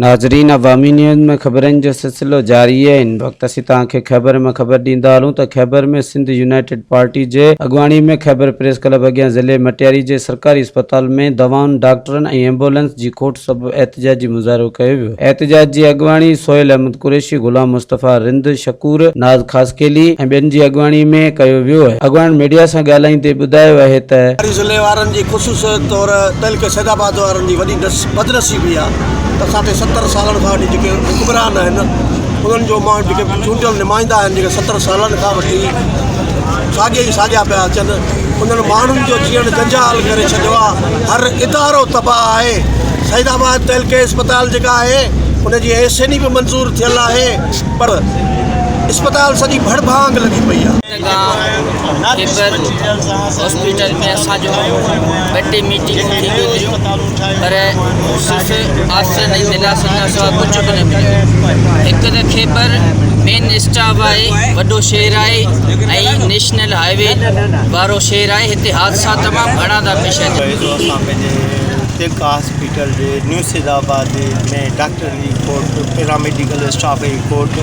नाज़रीन, अवामी न्यूज़ में ख़बरनि जो सिलसिलो जारी है। इन वक्त असीं तव्हांखे ख़ैबर में ख़बर ॾींदा हलूं त ख़ैबर में सिंध यूनाइटेड पार्टी जे अॻुवाणी में ख़ैबर प्रेस क्लब अॻियां ज़िले मटियारी जे सरकारी अस्पताल में दवाउनि, डॉक्टरनि ऐं एम्बुलेंस जी खोट सबबि एहतिजाजी मुज़ाहिरो कयो वियो। एहतिजाज जी अॻुवाणी सोहेल अहमद कुरैशी, गुलाम मुस्तफ़ा रिंद, शकूर नाज़ ख़ासकेली ऐं ॿियनि जी अॻुवाणी में कयो वियो आहे। अॻुवाणी मीडिया सां ॻाल्हाईंदे ॿुधायो आहे त ज़िले वारनि जी ख़ुसूसियत तौर तहलके सैदाबाद वारनि जी वॾी बदनसीबी आहे त असांखे 70 सालनि खां वठी जेके हुक्मरान आहिनि उन्हनि जो माण्हू जेके चूंडियल नुमाइंदा आहिनि जेके 70 सालनि खां वठी साॻिया ई साॻिया पिया अचनि, उन्हनि माण्हुनि जो जीअण जंजाल करे छॾियो आहे। हर इदारो तबाह आहे। सैदाबाद तहलके अस्पताल जेका आहे उनजी एसएनी बि मंज़ूर थियल आहे, पर अस्पताल सॼी भड़भांग लॻी पई आहे। हॉस्पिटल में असांजो ॿ टे मीटिंग थी गुज़रियूं, पर सिर्फ़ु ऑक्सीजन ऐं दिलासन खां सवाइ कुझु बि न मिलियो। हिकु त ख़ैबर मेन स्टाफ आहे, वॾो शहर आहे ऐं नेशनल हाईवे वारो शहर आहे। हिते हादसा तमामु घणा था पेश अचनि। तिलक हॉस्पिटल जे न्यू सैदाबाद में डॉक्टर जी खोट, पैरामेडिकल स्टाफ जी खोट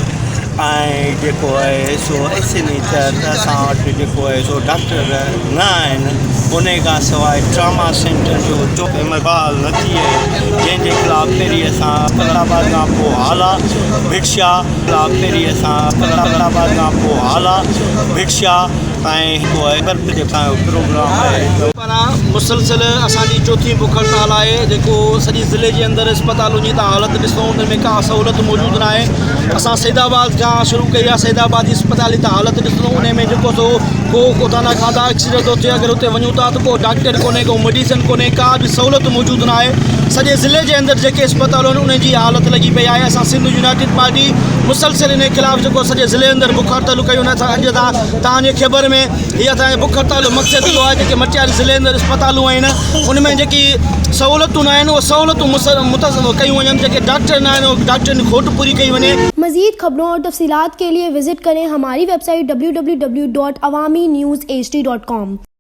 ऐं जेको आहे सो एसएनी तहत असां वटि जेको आहे सो डॉक्टर न आहिनि। उन खां सवाइ ट्रामा सेंटर जो बहाल न थी आहे, जंहिंजे ख़िलाफ़ पहिरीं असां फैसलाबाद खां पोइ हाला भिक्षा पहिरीं असां फैसलाबाद खां पोइ हाला भिक्षा ऐं हिकु आहे बर्फ़ जेका प्रोग्राम आहे। मुसलसिल असांजी चौथी बुख हड़ताल आहे, जेको सॼी ज़िले जे अंदरि अस्पतालुनि जी तव्हां हालत ॾिसो उन में का सहूलियत मौजूदु न आहे। असां सैदाबाद खां शुरू कई आहे, सैदाबाद जी अस्पताल जी तव्हां हालत ॾिसो उन में जेको सो को कोताना खाधा एक्सीडेंट थो थिए। अगरि हुते वञूं था त को डॉक्टर कोन्हे, को मेडिसिन कोन्हे, का बि सहूलियत मौजूदु न आहे। सॼे ज़िले जे अंदरि जेके अस्पताल आहिनि उन जी हालत लॻी पई आहे। असां सिंध यूनाइटेड पार्टी मुसलसिल इन ख़िलाफ़ जेको सॼे ज़िले अंदरि बुख हड़ताल कयूं। अॼु तव्हांजे ख़ैबर में हीअ असांजे बुख हड़ताल जो मक़सदु इहो आहे जेके मटियारी ज़िले अंदरि अस्पतालूं आहिनि उन में जेकी सहूलियतूं न आहिनि उहे सहूलियतूं कयूं वञनि। जेके डॉक्टर न आहिनि उहे डॉक्टरनि जी खोट पूरी कई वञे। मज़ीद खबरों और तफसीलात के लिए विजिट करें हमारी वेबसाइट www.awamiNewsHD.com।